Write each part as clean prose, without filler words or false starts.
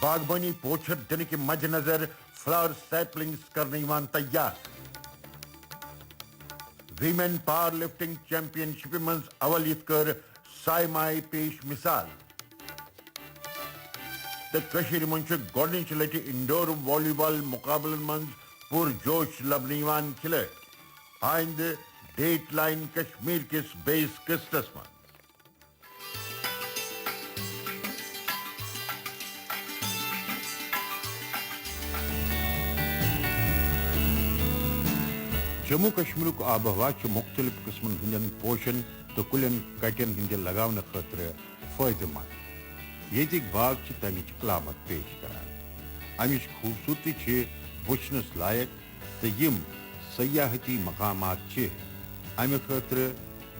باغبانی پوچھر دن کے مد نظر فلاور سیپلنگز کرنے یوان تیار ویمن پاور لفٹنگ چیمپئن شپ مز اول یت کر سائمائی پیش مثال تو کشیر من گۄڈنِچ لٹہِ انڈور والی بال مقابلن مز پر جوش لبنہٕ یوان کھلٲڑۍ آئندہ ڈیٹ لائن کشمیر کس بیس قسطس مز جموں کشمیر آب و ہوا مختلف قسمن ہندین پوشن تو کلین کٹین ہند لگاؤن خاطر فائدہ مند یتک باغ تمچ علامت پیش کران امچ خوبصورتی وچھنس لائق تو یم سیاحتی مقامات امہ خاطر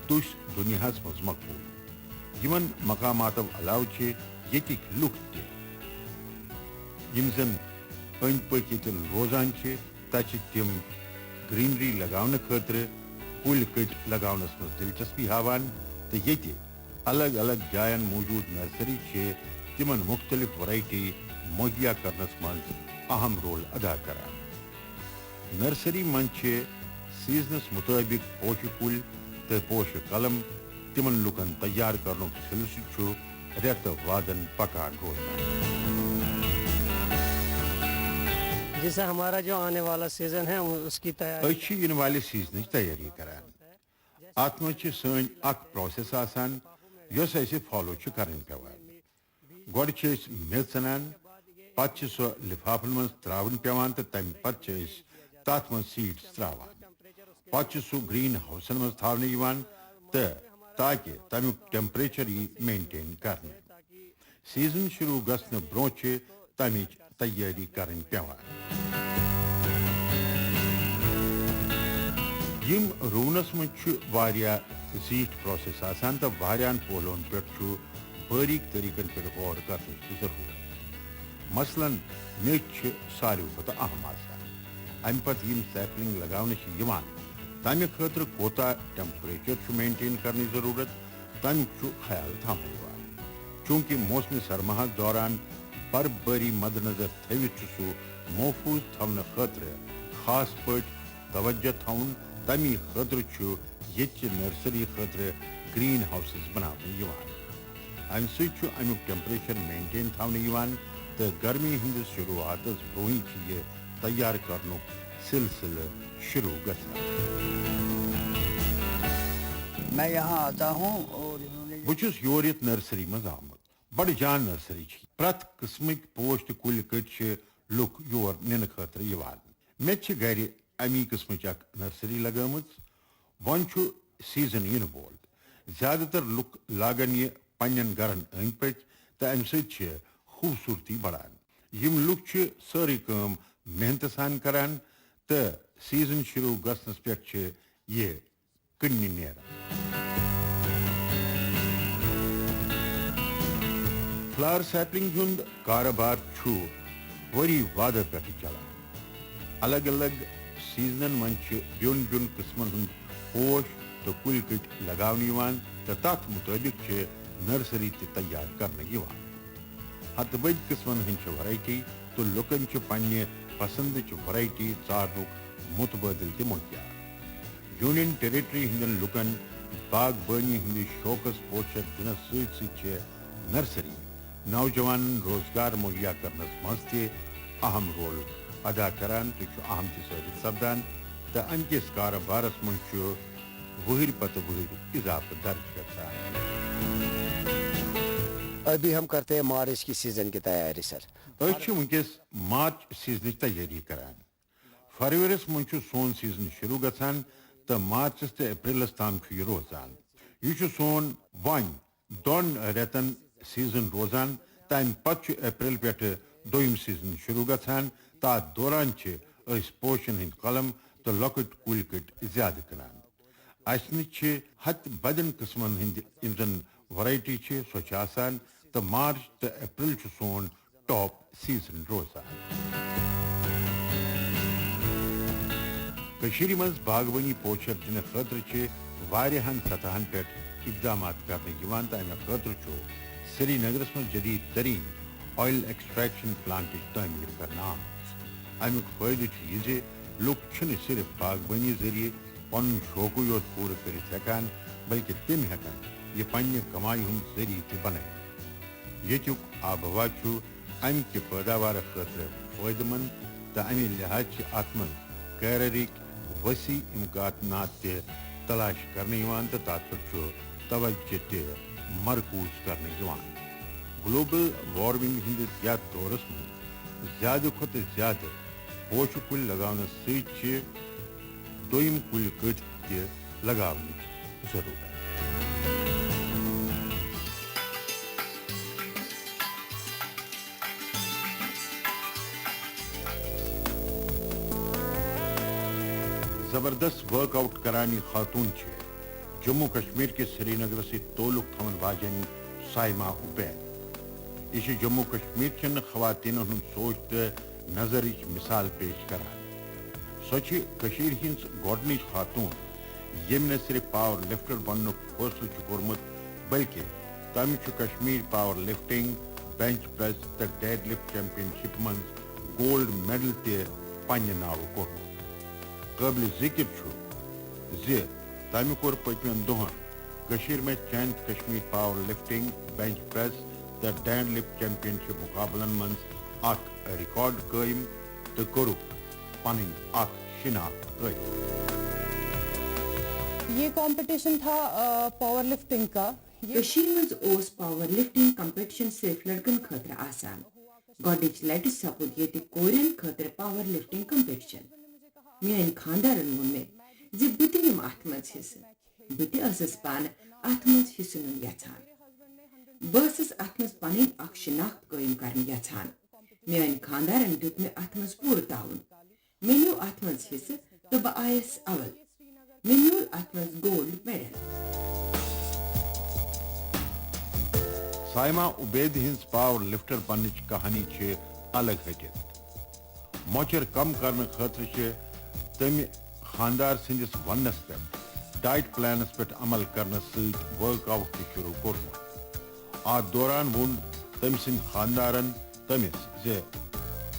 دش دنیا مز مقبول یمن مقاماتو علاوہ یتک لوک یم زن اند پک یتن روزان تت تم گرینری لگاؤن خاطر کل کٹ لگاونس مز دلچسپی ہاوان تو یہ الگ الگ جائن موجود نرسری تمن مختلف ورائٹی مہیا کرنس مز اہم رول ادا کران نرسری من سیزنس مطابق پوش کل تو پوش قلم تمن لکن تیار کرنک سلسلہ ریت وادن پکان روزان جیسے ہمارا جو آنے والا سیزن ہے اس کی تیاری ان والے سیزن تیاری کران ات مجھ سن اک پروسیس آسان یس اسے فالو کرن پیوان گوڑ میژ ژنان پتہ سو لفافن مز تراون پیوان تو تم پتہ تات مز سیڈس تراوان پتہ سو گرین ہاؤسن مز تھاونہ یوان تو تاکہ تمیک ٹیمپریچر مینٹین کرنے سیزن شروع گھن برو تمچ تیاری کرن پیوان یم رونس مجھ زیٹھ پروسیس آسان تو واریاہن پہلون پہ باریک طریقن پہ غور کرنے کی ضرورت مثلاً میچ ساروی کھت اہم آسان ام پتہ یم سیپلنگ لگاؤن تمہ خاطر کوتا ٹیمپریچر مینٹین کرنے ضرورت تمیک خیال تھاون چونکہ موسم سرما دوران برف باری مد نظر تھوت سہ محفوظ تھونہ خاطر خاص پہ توجہ تھون تمی خاطر یہ نرسری خاطر گرین ہاؤسز بنانے ام ست امیک ٹیمپریچر مینٹین تھونہ تو گرمی ہندس شروعات برو یہ تیار کرنک سلسلہ شروع گژھان میں یہاں آتا ہوں اور بہت یور یت نرسری مز آمت بڑ جان نرسری پرت قسمک پوش تو کل کٹ لک یور نن خاطر مے گھر امی قسمچ اک نرسری لگامت ون سیزن ین وول زیادہ تر لک لاگن یہ پنن گرن اند پک تو ام ست خوبصورتی بڑھان یم لک ساری کام محنت سان کران تو سیزن شروع گھنس پہ یہ کنہ نیران فلاور سیپلنگ ہند کاروبار وری وادہ پہ چلان الگ الگ سیزنن من بیون بیون قسمن ہند پوش تو کل کٹ لگاؤن تو تت مطابق نرسری تیار کرنے ہتھ بد قسمن ہند ورائٹی تو لکن پنہ پسند ورائٹی ژارنک متبادل تہ مہیا یونین ٹیریٹری ہندین لکن باغبانی ہندس شوقس پوچھر دنس ست نرسری نوجوان روزگار مہیا کرنس مز اہم رول ادا کران تو اہم ثابت سپدان تو ام کس کاروبارس مز وہر پتہ وہر اضافہ درج گژھان ابھی ہم کرتے ہیں مارچ کی سیزن کی تیاری سر ونکس مارچ سیزن تیاری کران فرورس مز سون سیزن شروع گژھان تو مارچس تو اپریلس تام یہ روزان یہ سون ون دون ریتن سیزن روزان تمہ پتہ اپریل پہ دویم سیزن شروع گژھان تات دوران پوشن ہند قلم تو لکٹ کل کٹ زیادہ کنان اس نش ہتھ بدن قسمن ہند زن ورائٹی سو تو مارچ تو اپریل سون ٹاپ سیزن روزان مز باغبانی پوشر دن خاطر واریاہن سطحن پہ اقدامات کرنے تو امہ خاطر سری نگرس مز جدید ترین آئل ایکسٹریکشن پلانٹ تعمیر کرنا آمت امیک فائدہ یہ لوگ صرف باغبانی ذریعے پن شوق یوت پور کرت ہیکان بلکہ تم ہیکن یہ پنہ کمائی ہند ذریعہ تہ بنائت یتیک آب و ہوا امہ کہ پیداوار خاطر فائدہ مند تو امہ لحاظ ات من کیررک وسیع امکانات تہ تلاش کرنے تو تر پہ توجہ تہ مرکوز کرنے گلوبل وارمنگ ہندس یتھ دورس من زیادہ کھت زیادہ پوش کل لگانے ست دویم کل کٹ تہ لگانے ضرورت زبردست ورک آؤٹ کرانی خاتون جموں کشمیر کے سری نگر سے تعلق تھون واجن سائمہ عبید یہ جموں کشمیر چن خواتین ہند سوچ تو نظر مثال پیش کران سوچ ہز گۄڈنِچ خاتون یم نہ صرف پاور لفٹر بننے فیصلہ کورمت بلکہ تم Kashmir power lifting bench press تو ڈیڈ لفٹ چیمپئن شپ من گولڈ میڈل تہ پنہ ناو کورمت قابل ذکر تمہ کور پتمن دہن میں 10th Kashmir power lifting bench press تو ڈیڈ لفٹ چیمپئن شپ مقابلن من ریکارڈ قائم تو کورک پن شناخت قائم یہ کمپٹیشن تھا پاور لفٹنگ کا مز پاور لفٹنگ کمپٹیشن صرف لڑکن خاطر آسان گۄڈنِچ لٹہِ سپُد ییٚتہِ کورٮ۪ن خٲطرٕ پاور لفٹنگ کمپٹیشن میٲنۍ خاندارن ووٚن مےٚ زِ بہٕ تہِ نِمہٕ اتھ منٛز حصہٕ بہٕ تہِ ٲسٕس پانہٕ اتھ منٛز حصہٕ نیُن یژھان بہٕ ٲسٕس اتھ منٛز پنٕنۍ اکھ شناخت قٲیِم کرٕنۍ یژھان میٲنۍ خاندارن دیُت مےٚ اتھ منٛز پوٗرٕ تعاوُن مےٚ نیوٗ اتھ منٛز حصہٕ تہٕ بہٕ آیس اول مےٚ میوٗل اتھ منٛز گولڈ میڈل سائمہ عبید ہز پاور لفٹر بنچ کہانی الگ ہٹت موچر کم کرنے خاطر تم خاندار سندس ونس پہ ڈائٹ پلانس پہ عمل کرنے ست ورک آؤٹ تہ شروع کورمت ات دوران وون تم سند خاندارن تمس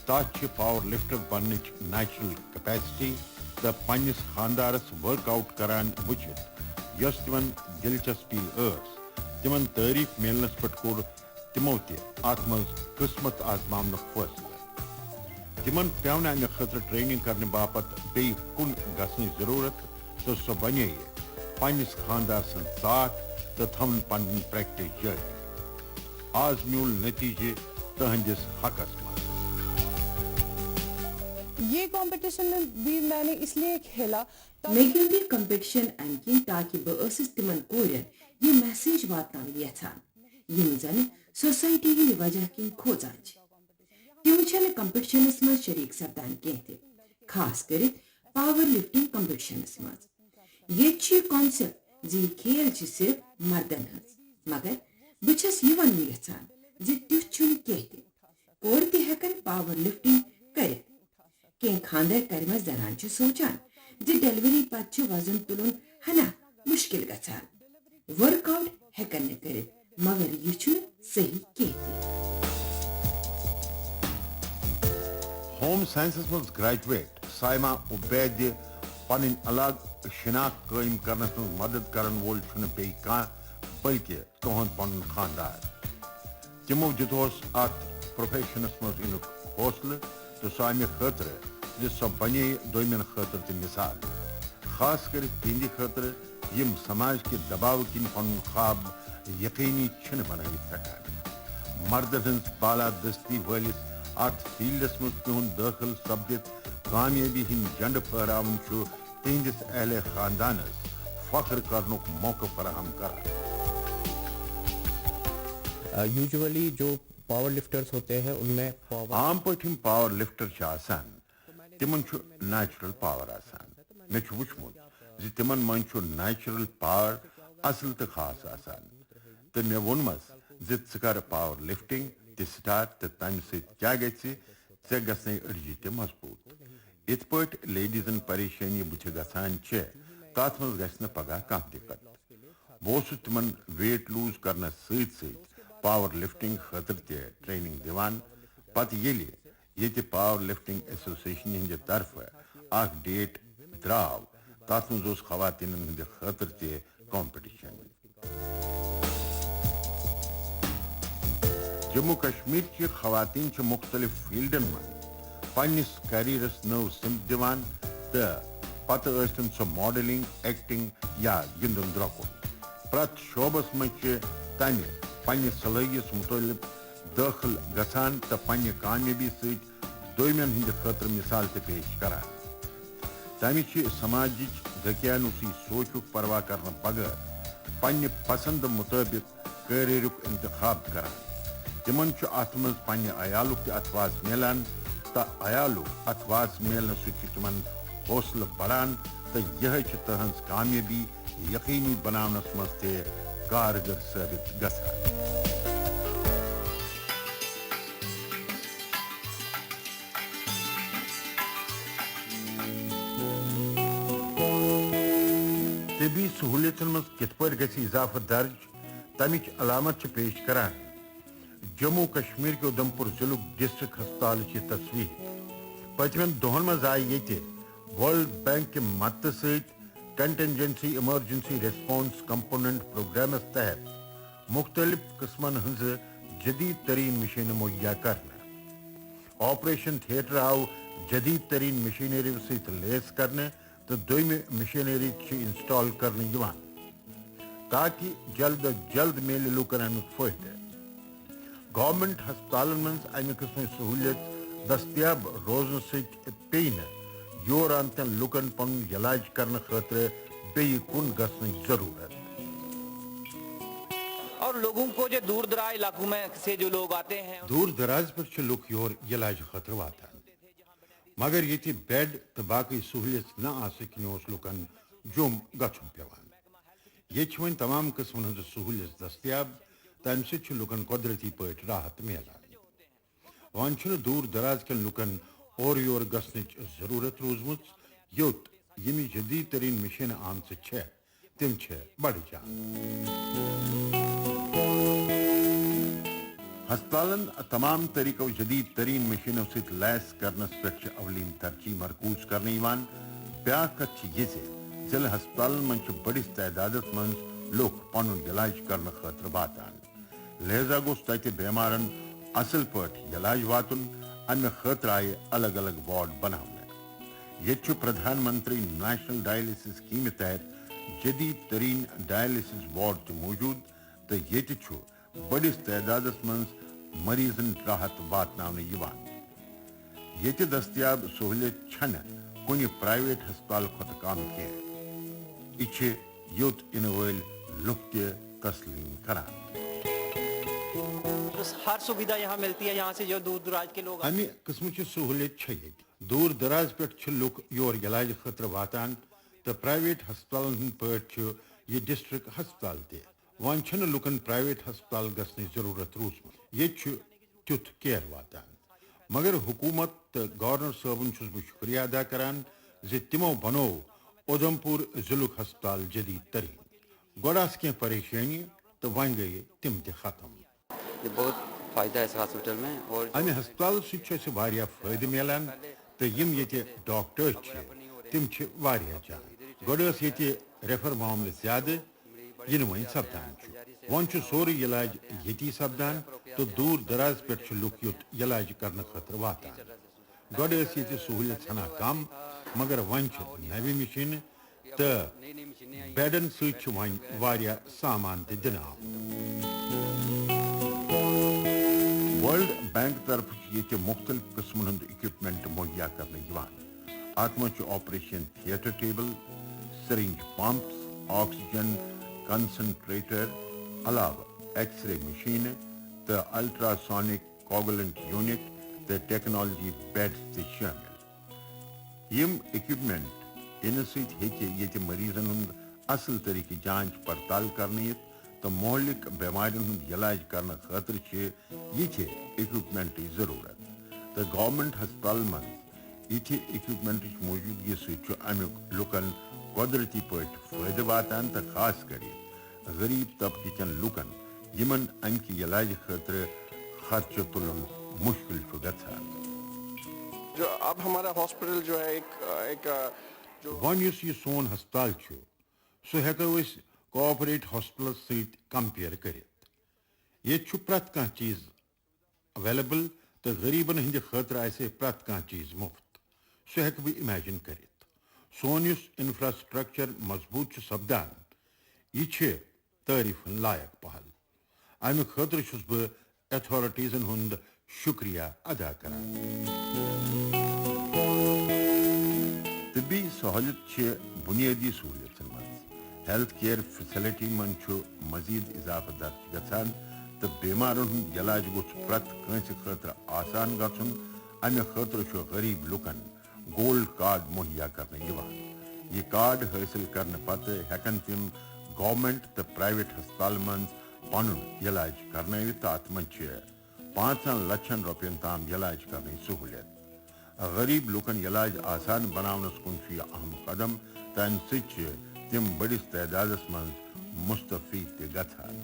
تات power lifter bench natural capacity تو پنس خاندارس ورک آؤٹ کران وچھت یس تمن دلچسپی تمن تعریف ملنس پہ کور تمو ات من قسمت آزماون فیصلہ تمن پیون امہ خاطر ٹریننگ کرنے باپت بی کن گھنچ ضرورت تو سو بنے پنس خاندار سن ساتھ تو تھون پن پریکٹس جاری آز میول نتیجہ تہندس حقس من یہ کمپٹیشن بھی میں نے اس لیے کھیلا مے گِنٛد یہِ کمپٹیشن امہِ کِنۍ تاکہ بہٕ ٲسٕس تِمن کورٮ۪ن یہِ میسیج واتناوٕنۍ یژھان یِم زن سوسایٹی ہٕنٛدِ وجہ کِنۍ کھوژان چھِ تِم چھنہٕ کمپٹیشنس منٛز شریک سپدان کینٛہہ تہِ خاص کٔرِتھ پاور لفٹنگ کمپٹیشنس منٛز ییٚتہِ چھُ یہِ کانسیپٹ زِ یہِ کھیل چھِ صرف مردن ہٕنٛز مگر بہٕ چھس یہِ ونُن یژھان زِ تیُتھ چھُنہٕ کینٛہہ تہِ کورِ تہِ ہیٚکن پاور لفٹنگ کٔرِتھ کینٛہہ خاندر کرِمژ زنان چھِ سونچان زِ ڈیلیوری پتہٕ چھُ وزن تُلُن ہنا مشکل گژھان ورک آؤٹ ہیٚکن نہٕ کٔرِتھ مگر یہِ چھُنہٕ صحیح کینٛہہ تہِ ہوم سائنسس من گریجویٹ سائمہ عبید پن الگ شناخت قائم کرنس من مدد کرن وول بی بلکہ تہد پن خاندار تمو دتوس ات پروفیشنس من ان حوصلہ تو سو امہ خاطر سو بنے دومین خاطر تہ مثال خاص کر تہندی خاطر یم سماج کے دباؤ کن پن خواب یقینی چھن بنائت ہیکان مردن ہنز بالا دستی ولس ات فیلڈس من تہد داخل سپدت کامیابی ہند جنڈ پھہراون تہندس اہل خاندانس فخر کرنک موقع فراہم کران یوزولی جو پاور لفٹرز ہوتے ہیں ان میں عام پاٹھم پاور لفٹر آسان تمن نیچرل پاور آسان مے وچمت تمن من نیچرل پاور اصل تو خاص آسان تو مے وونمس ژٕ کر پاور لفٹنگ تہ سٹارٹ تو تمہ ست کیا ژے گژھنے أڑجہِ تہ مضبوط ات پٲٹھۍ لیڈیزن پریشانی بُتھِ گژھان تات منٛز گژھِ نہٕ پگاہ کانٛہہ دِقت بہٕ اوسُس تِمن ویٹ لوٗز کرنس سۭتۍ سۭتۍ پاور لفٹنگ خاطر تہ ٹریننگ دیوان پتہ ییٚلہِ ییٚتہِ پاور لفٹنگ ایسوسیشن ہندِ طرفہٕ اکھ ڈیٹ درٛاو تتھ منٛز اوس خواتیٖنن ہٕنٛدِ خٲطرٕ تہِ کمپٹیشن. جموں کشمیر چہِ خواتین چھِ مختلف فیلڈن منٛز پننس کیریئرس نٔو سمت دِوان تہٕ پتہٕ ٲسۍ تِم سۄ ماڈلنگ ایکٹنگ یا گِنٛدُن درٛۄکُن پرٛٮ۪تھ شعبس منٛز چھِ تمہِ پننہِ صلٲحیت متعلق دٲخل گژھان تہٕ پننہِ کامیٲبی سۭتۍ دویمٮ۪ن ہٕنٛدِ خٲطرٕ مثال تہِ پیش کران. تمہِ چھِ سماجٕچ دقیانوسی سوچُک پرواہ کرنہٕ بغٲر پننہِ پسند مطٲبق کیریئرُک انتخاب کران. تمن چھُ اتھ منٛز پننہِ عیالُک تہِ اتھواس میلان تہٕ عیالُک اتھواس میلنہٕ سۭتۍ چھُ تمن حوصلہٕ بڑان تہٕ یِہے چھِ تہنٛز کامیٲبی یقینی بناونس منٛز تہِ کارگر ثٲبت گژھان. طبی سہولیتن منٛز کِتھ پٲٹھۍ گژھِ اضافہٕ درج تمِچ علامت چھِ پیش کران جموں کشمیر کے ادھمپور ضلعک ڈسٹرکٹ ہسپتالٕچ یہِ تصویر. پٔتمٮ۪ن دۄہن منٛز آیہِ ییٚتہِ ورلڈ بینک کہِ مدتہٕ سۭتۍ contingency emergency response component programmes تحت مختلف قسمن ہٕنٛزٕ جدید ترین مشینہٕ مہیا کرنہٕ. آپریشن تھیٹر آو جدید ترین مشینری سۭتۍ لیس کرنہٕ تہٕ دویمہِ مشینری چھِ انسٹال کرنہٕ یِوان تاکہِ جلد از جلد میلہِ لوٗکن امیُک فٲیدٕ. گورمنٹ ہسپتالن منٛز امہِ قٕسمٕچ سہوٗلیت دٔستیاب روزنہٕ سۭتۍ پیٚیہِ نہٕ یور آمتٮ۪ن لُکن پنُن علاج کرنہٕ خٲطرٕ بیٚیہِ کُن گژھنٕچ ضروٗرت. اور لوگوں کو جو دور دراز علاقوں میں سے جو لوگ آتے ہیں دور دراز پٮ۪ٹھ چھِ لُکھ یور علاج خٲطرٕ واتان مگر ییٚتہِ بیڈ تہٕ باقٕے سہوٗلیت نہ آسہٕ کِنۍ اوس لُکن جوٚم گژھُن پٮ۪وان. ییٚتہِ چھِ وۄنۍ تمام قٕسمن ہٕنٛزٕ سہوٗلیت دٔستیاب تہٕ امہِ سۭتۍ چھُ لُکن قۄدرتی پٲٹھۍ راحت میلان. وۄنۍ چھُنہٕ دوٗر دراز کٮ۪ن لُکن اورٕ یور گژھنٕچ ضروٗرت روٗزمٕژ یوٚت یِم جدید ترین مشینہٕ آمژٕ چھےٚ تِم چھےٚ بڑٕ جان. ہسپتالن تمام طریقو جدید ترین مشینو سۭتۍ لیس کرنس پٮ۪ٹھ چھِ اولین ترجیح مرکوز کرنہٕ یِوان. بیٛاکھ کتھ چھِ یہِ زِ ضلع ہسپتالن منٛز چھِ بٔڑِس تعدادس منٛز لُکھ پنُن علاج کرنہٕ خٲطرٕ واتان. لہذا گوٚژھ تتہِ بیمارن اصل پٲٹھۍ علاج واتُن. امہِ خٲطرٕ آیہِ الگ الگ وارڈ بناونہٕ. ییٚتہِ چھُ پردھان منتری نیشنل ڈائلسس سکیٖمہِ تحت جدید ترین ڈائلسس وارڈ تہِ موٗجوٗد تہٕ ییٚتہِ چھُ بٔڑِس تعدادس منٛز مریضن راحت واتناونہٕ یِوان. ییٚتہِ دٔستیاب سہوٗلیت چھنہٕ کُنہِ پرایویٹ ہسپتال کھۄتہٕ کم کینٛہہ. یہِ چھِ یوٚت یِنہٕ وٲلۍ لُکھ تہِ تسلیم کران. ہر سویدھا یہاں ملتی ہے یہاں سے جو دور دراز کے لوگ امہِ قٕسمٕچ سہوٗلیت چھےٚ ییٚتہِ. دوٗر دراز پٮ۪ٹھ چھِ لُکھ یور علاج خٲطرٕ واتان تہٕ پرایویٹ ہسپتالن ہٕنٛدۍ پٲٹھۍ چھُ یہِ ڈسٹرکٹ ہسپتال تہِ. وۄنۍ چھنہٕ لُکن پرایویٹ ہسپتال گژھنٕچ ضروٗرت روٗزمٕژ. ییٚتہِ چھُ تیُتھ کیر واتان. مگر حکوٗمت تہٕ گورنر صٲبُن چھُس بہٕ شُکریہ ادا کران زِ تِمو بنوو اُدھمپور ضلعُک ہسپتال جدید ترین. گۄڈٕ آسہٕ کینٛہہ پریشٲنی تہٕ وۄنۍ گٔیہِ تِم تہِ ختم. بہت فائدہ ہے اس ہاسپٹل میں اور امہِ ہسپتال سۭتۍ چھُ اَسہِ واریاہ فٲیدٕ میلان تہٕ یِم ییٚتہِ ڈاکٹر چھِ تِم چھِ واریاہ جان. گۄڈٕ ٲس ییٚتہِ ریفر معاملہٕ زیادٕ یِنہٕ وۄنۍ سپدان چھُ. وۄنۍ چھُ سورُے علاج ییٚتی سپدان تہٕ دوٗر دراز پٮ۪ٹھ چھِ لُکھ یوٚت علاج کرنہٕ خٲطرٕ واتان. گۄڈٕ ٲس ییٚتہِ سہوٗلیت ژھنان کم مگر وۄنۍ چھِ نوِ مشیٖنہٕ تہٕ بیڈن سۭتۍ چھُ وۄنۍ واریاہ سامان تہِ دِنہٕ آمُت. ورلڈ بینک طرفہٕ چھُ ییٚتہِ مختلف قٕسمن ہُنٛد اِکوپمنٹ مہیا کرنہٕ یِوان. اتھ منٛز چھُ operation theatre table syringe pumps oxygen concentrator علاوٕ ایکس رے مشیٖنہٕ تہٕ الٹراسونک کوگولنٹ یوٗنٹ تہٕ ٹیکنالوجی بیڈس تہِ شٲمِل. یِم اِکوپمنٹ یِنہٕ سۭتۍ ہیٚکہِ ییٚتہِ مریضن ہُنٛد اصل طریقہٕ جانچ پڑتال کرنہٕ یِتھ تہٕ مہلک بٮ۪مارٮ۪ن ہُنٛد علاج کرنہٕ خٲطرٕ چھِ یِتھِ اِکوپمنٹٕچ ضروٗرت تہٕ گورمنٹ ہسپتالن منٛز یِتھِ اِکوپمنٹٕچ موٗجوٗدگی سۭتۍ چھُ امیُک لُکن قۄدرتی پٲٹھۍ فٲیدٕ واتان تہٕ خاص کٔرِتھ غریٖب طبقہٕ کٮ۪ن لُکن یمن امکہ علاج خاطر خرچہ تلن مشکل گژھان. جو اب ہمارا ہاسپٹل جو ہے ایک جو ون اس یہ سون ہسپتال سہ ہیکو اس کوآپریٹ ہاسپٹل ست کمپیئر کرت. یہ پریت کھانا چیز اویلیبل تو غریبن ہند خاطر آسے پریت کھانا چیز مفت. سہ ہیکہ بہ امیجن کرت. سون اس انفراسٹرکچر مضبوط سپدان یہ تعریف لائق پہل. امہ خاطر چھس بہ ایتھارٹیزن ہند شکریہ ادا کران. طبی سہولت بنیادی سہولتن مز ہیلتھ کیئر فیسلٹی من مزید اضافہ درج گژھان تو بیمارن ہند علاج گوچھ پریت کنس خاطر آسان گھن. امہ خاطر غریب لکن گولڈ کارڈ مہیا کرنے یوان. یہ کارڈ حاصل کرنے پتہ ہیکن تم گورنمنٹ تو پرائیویٹ ہسپتال من پن علاج کرنوت. ات من 5 لچھن روپین تام علاج کرنے سہولیت. غریب لکن علاج آسان بناونس کن یہ اہم قدم تو امہ سۭتۍ تم بڑس تعدادس من مستفید تہ گژھان.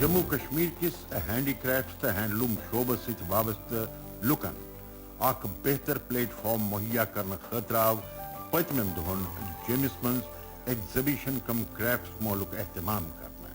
جموں کشمیر کس ہینڈی کرافٹس تو ہینڈلوم شعبس ست وابستہ لکن اخ بہتر پلیٹ فارم مہیا کرنے خاطر آو پتمن دہن جیمس من ایگزیبیشن کم کرافٹس مولک اہتمام کرنا.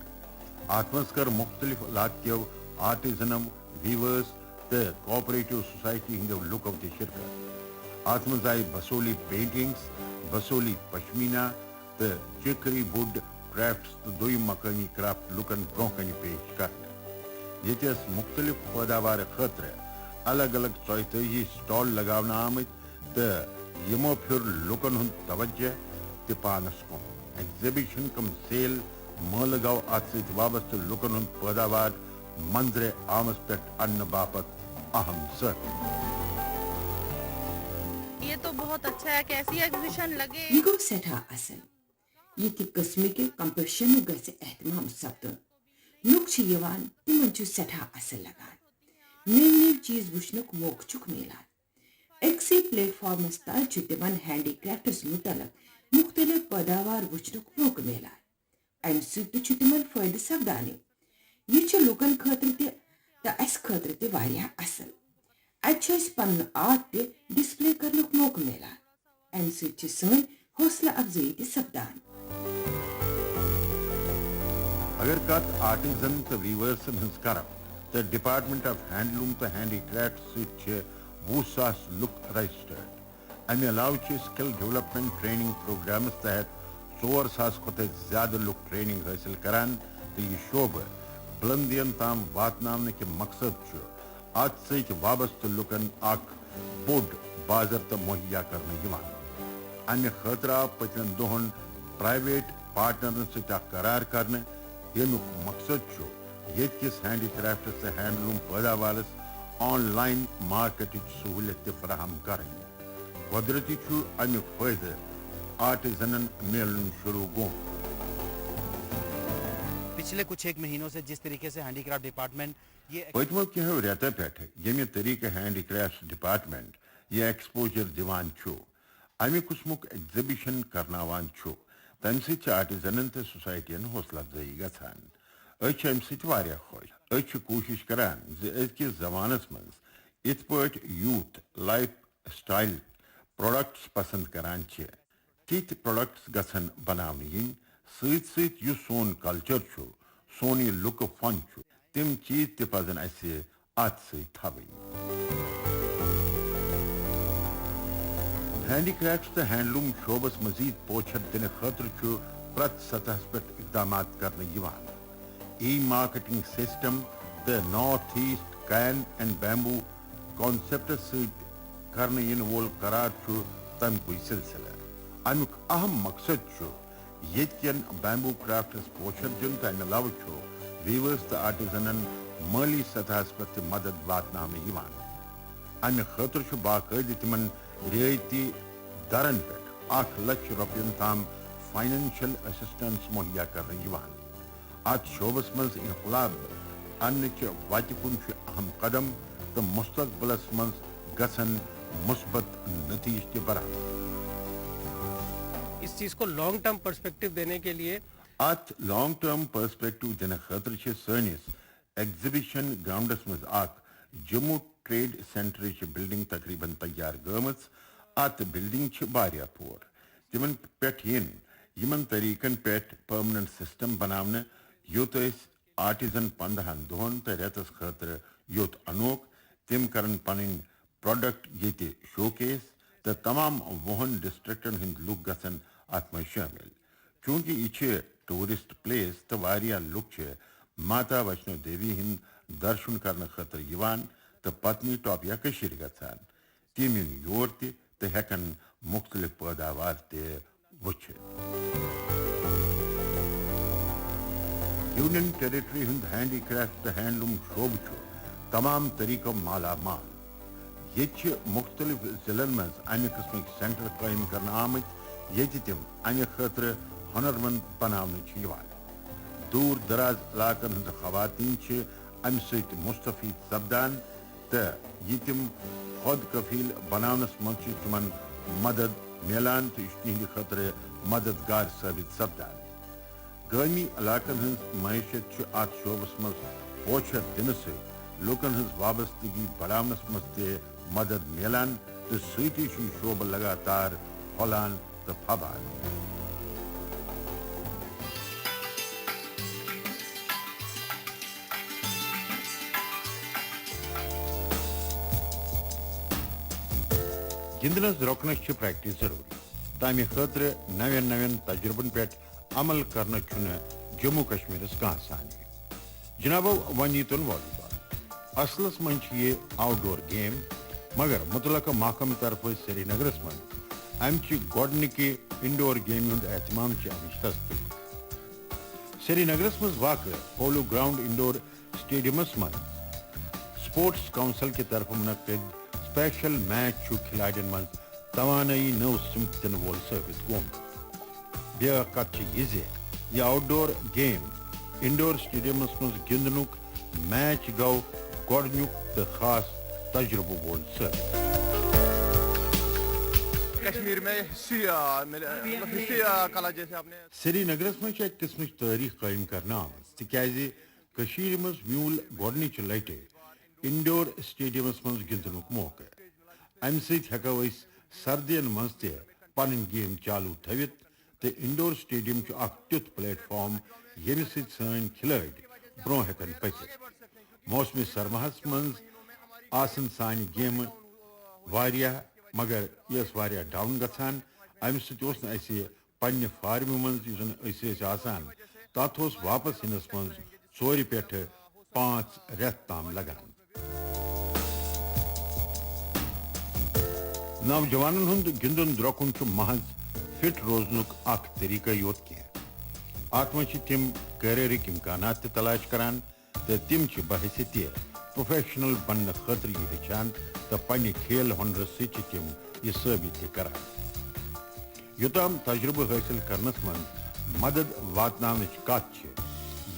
ات مز کر مختلف علاقہ کیو آرٹزنو ویورس تو کوآپریٹو سوسائٹی ہندو لکو تہ شرکت. ات مز آئی بسولی پینٹنگس، بسولی پشمینہ تو چکری وڈ کرافٹس تو دویم مقامی کرافٹ لکن برہ کن پیش کرنے. یہ مختلف پیداوار خاطر الگ الگ 34 سٹال لگانا آمت تو یمو پھر لکن ہند توجہ تہ پانس کن. ایگزیبیشن کم سیل مل گو ات ست وابستہ لکن ہند پیداوار منظر عامس پہ ان باپت اہم سر. یہ تو بہت اچھا ہے کہ ایسی ایگزیبیشن لگے. یہ گو سٹھا اصل. یہ قسم کے کمپٹیشن گھس اہتمام سپدن. لوگ تمن سٹھا اصل لگان. نئی نئی چیز وچنک موقع ملان. اکسی پلیٹ فارمس تل تمن ہینڈی کرافٹس متعلق مختلف پیداوار وچنک موقع ملان. ام سۭتۍ تہِ چھُ تمن فٲیدٕ سپدان. یہ چھُ لوکن خاطر تہ اس خاطر تہ واریاہ اصل. اتہِ چھُ پن آرٹ تہ ڈسپلے کرنُک موقع ملان. ام سۭتۍ چھِ سٲنۍ حوصلہ افزائی تہ سپدان. اگر کت آرٹزن تو ویورسن ہز کرو تو ڈپارٹمنٹ آف ہینڈلوم تو ہینڈی کرافٹ ست 20,000 لک رجسٹرڈ. امہ علاوہ سکل ڈیولپمنٹ ٹریننگ پروگرامس تحت 4,000 کھت زیادہ لک ٹریننگ حاصل کران. تو یہ شعبہ بلندین تام واتنانے کے مقصد ات ست وابستہ لکن اخ بوڑ بازر تو مہیا کرنے یوان. امہ خاطر آو پتن دہن پرائیویٹ پارٹنرن ست قرار کرنے یمیک مقصد یت کس ہینڈی کرافٹس تو ہینڈلوم پیداوارس آن لائن مارکیٹ سہولت فراہم کریں. قدرتی امیک فائدہ آرٹزنن ملن شروع گو. پچھلے کچھ ایک مہینوں سے جس طریقے سے ہینڈی کرافٹ ڈپارٹمنٹ یہ پتمو کینو ریتو پہ یمہ طریقہ ہینڈی کرافٹ ڈپارٹمنٹ یہ ایکسپوجر دیوان امہ قسمک ایگزیبیشن کرناوان تمہ سۭتۍ آرٹزنن تو سوسائٹین حوصلہ افزائی گژھان. أسۍ امہ سۭتۍ واریاہ خوش. أسۍ کوشش کران زکس زمانس مز ات پٲٹھۍ یوتھ لائف سٹائل پروڈکٹس پسند کران تِتھ پروڈکٹس گژھن بناونہٕ یِنۍ. سۭتۍ سۭتۍ یُس سون کلچر سون یہ لُکہٕ فن تم چیز تہِ پزن اسہِ اتھ سۭتۍ تھاوٕنۍ. ہینڈی کرافٹس تو ہینڈلوم شعبس مزید پوچھر دن خاطر پرت سطح پہ اقدامات کرنے یوان. ای مارکیٹنگ سسٹم تو north east can and bamboo concepts ست کرنے ین وول قرار تمکُے سلسلہ. امیک اہم مقصد یت کین بیمبو کرافٹس پوچھر دن تو امہ علاوہ ویورس تو آرٹزنن مالی سطح پہ مدد واتناونہٕ یوان. امہ خاطر باقاعدہ تمن رعایتی درن پہ 1 لچھ روپین تام فائنینشل اسسٹنس مہیا کرنے یوان. ات شعبس مز انقلاب انچ وتہ کن اہم قدم تو مستقبلس من گژھن مثبت نتیجہ تہ برآمد. اس چیز کو لانگ ٹرم پرسپیکٹو دینے کے لیے ات لانگ ٹرم پرسپیکٹو دن خاطر سنس ایگزیبیشن گراؤنڈس مز اخ جموں ٹریڈ سینٹر بلڈنگ تقریباً تیار گمت. ات بلڈنگ واریاہ پور تمن پہ یمن طریقن پہ پرمننٹ سسٹم بنانے یوت آرٹزن 15 دہن تو ریتس خاطر یوت انوک تم کرن پن پروڈکٹ یہ شو کیس تو تمام 20 ڈسٹرکٹن ہند لوگ گھن ات من شامل. چونکہ یہ ٹورسٹ پلیس تو واریاہ لوگ ماتا ویشنو دیوی ہند درشن کرنے خاطر یوان تو پتنی ٹاپیا کشیر گژھان. تم یور تو ہیکن مختلف پیداوار تہ وچھت. یونین ٹیریٹری ہند ہینڈی کرافٹ تو ہینڈلوم شعبہ تمام طریقوں مالا مال. یہ مختلف ضلع مز امہ قسمک سینٹر قائم کرنے آمت یہ تم امہ خاطر ہنر مند بنانے. دور دراز علاقن ہند خواتین امہ ست مستفید سپدان تو یہ تم خود کفیل بنانس مز تمن مدد میلان تو یہ تہند خاطر مددگار ثابت سپدان. گامی علاقن ہز معیشت ات شعبس مز پوچھر دن ست لوکن ہز وابستگی بڑھانس مز تہ مدد میلان تو ستی شعبہ لگاتار پھولان تو پھبان. گندنس روکنس پریکٹس ضروری. تمہ خاطر نوین تجربن پہ عمل کرنا جموں کشمیرس کھانا سانی. جنابو ون یتن والی بال اصلس من یہ آؤٹ ڈور گیم مگر متعلقہ محکمہ طرف سری نگرس من امچہ گۄڈنِکہِ انڈور گیم ہند اہتمام امچ تصدیق. سری نگرس مز واقع پولو گراؤنڈ انڈور سٹیڈیمس من سپورٹس کونسل کی طرف منعقد سپیشل میچ کھلاڑین من توانائی نو سمت دن وول ثابت گومت. بیاکھ کتھ یہ آؤٹ ڈور گیم انڈور سٹیڈیمس مز گندنک میچ گو گۄڈنیُک تو خاص تجربہ وول ثابت. کشمیر میں حصی کلا جیسے آپ نے سری نگرس مز ایک قسمچ تاریخ قائم کرنا آمت تکیاز مز میول گۄڈنچ لٹہ انڈور سٹیڈیمس مز گندنک موقع. امہ ست ہیکو اس سردین مز تہ پن گیم چالو تھوت تو انڈور سٹیڈیم اخ تیُتھ پلیٹ فارم یمہ ست سن کھلاڑی برو ہیکن پکت. موسم سرماہس مز آسن سانہ گیم واریاہ مگر یہ واریاہ ڈاؤن گژھان. امہ ست اس پنہ فارمہ مز یس آسان تات واپس ینس مز 4 پٮ۪ٹھ 5 رٮ۪تھ تام لگان. نوجوانن ہند گندن درۄکُن محض فٹ روزنک اخ طریقہ یوت کی. ات مز تم کیریئرک امکانات تلاش کران تو تم بحثیت پروفیشنل بننے خاطر یہ ہچان تو پنہ کھیل ہنر ست تم یہ ثابت کران. یوتام تجربہ حاصل کرنس من مدد واتناونچ کت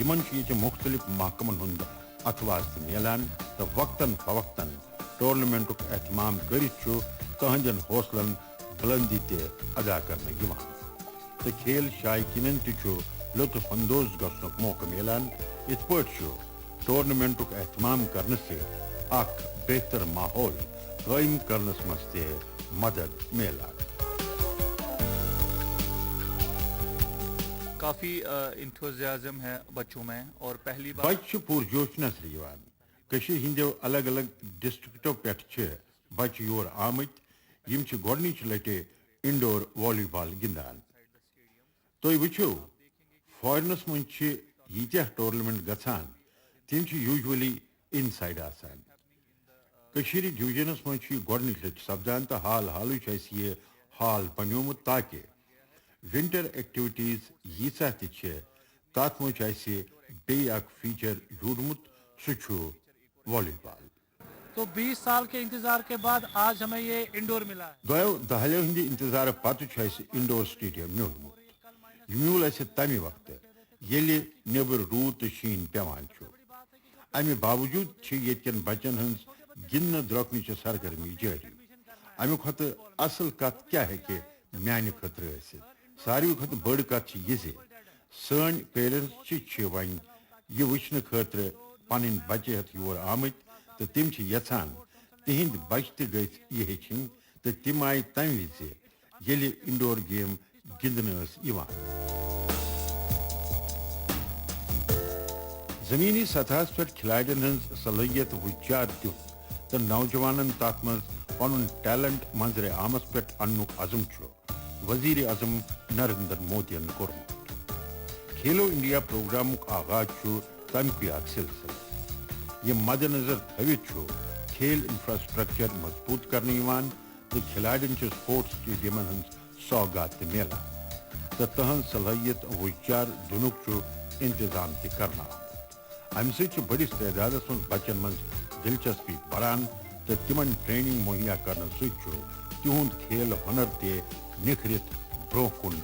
یمن یہ مختلف محکمن ہند اتواز میلان تو وقتاً فوقتاً ٹورنامنٹک اہتمام کرت تہندین حوصلن بلندی تہ ادا کرنے یوان تو کھیل شائقینن تہ لطف اندوز گھنک موقع میلان. ات پٲٹھۍ ٹورنامنٹک اہتمام کرنے سے اخ بہتر ماحول قائم کرنس مز تہ مدد میلان. کافی انتھوزیازم ہے بچوں میں اور پہلی بار بچہ پرجوش نظر یوان. کشیر ہندیو الگ الگ ڈسٹرکٹو پٮ۪ٹھ بچہ یور آمت یم گۄڈنچ لٹہ انڈور والی بال گندان. تُہۍ وٕچھِو فارنس مز ییتیاہ ٹورنامنٹ گژھان تم یوجولی ان سائڈ آسان. کشیر ڈویژنس مز گۄڈنچ لٹہ سپدان تو حال حالٕے اس یہ ہال بنیومت تاکہ ونٹر ایکٹیویٹیز ییژاہ تہ تات مز بیٚیہِ اکھ فیچر جوڑمت سہ والی بال. تو 20 سال کے انتظار کے بعد آج ہمیں یہ انڈور ملا ہے. دۄیو دہلیو ہند انتظار پتہ انڈور سٹیڈیم میولمت. یہ میول تمہ وقت ییٚلہِ نیبر روٗد تو شیٖن پیوان. امہ باوجود ییٚتہِ کٮ۪ن بچن ہٕنٛز گندن دروکنچ سرگرمی جاری امی کھت اصل کت کیا ہے کہ میانہ خطر ٲسِتھ ساروی کھت بڑ کت یہ سن پیرنٹس ون یہ وچھنے خاطر پن بچے ہتھ یور آمت تو تم یژھان تہند بچہ تہ گژھِ یہ ہیٚچھِنۍ تو تم آئی تمہ وز ییٚلہِ انڈور گیم گندنہٕ ٲس یوان زمینی سطحس پہ کھلاڑین ہز صلاحیت وچار دت تو نوجوانن تات مز پن ٹیلنٹ منظر عامس پہ انک عزم وزیر اعظم نریندر مودی کورمت کھیلو انڈیا پروگرام آغاز تمکے اخ سلسلہ یہ مد نظر تھوت کھیل انفراسٹرکچر مضبوط کرنے تو کھلاڑین سپورٹس اسٹیڈیمن ہز سوگات ملان تو تہذ صلاحیت وچار دنک انتظام تہ کرنا ام سی بڑس تعداد من بچن من دلچسپی بڑھان تو تمن ٹریننگ مہیا کرنے ست تہد کھیل ہنر تہ نکھرت برو کن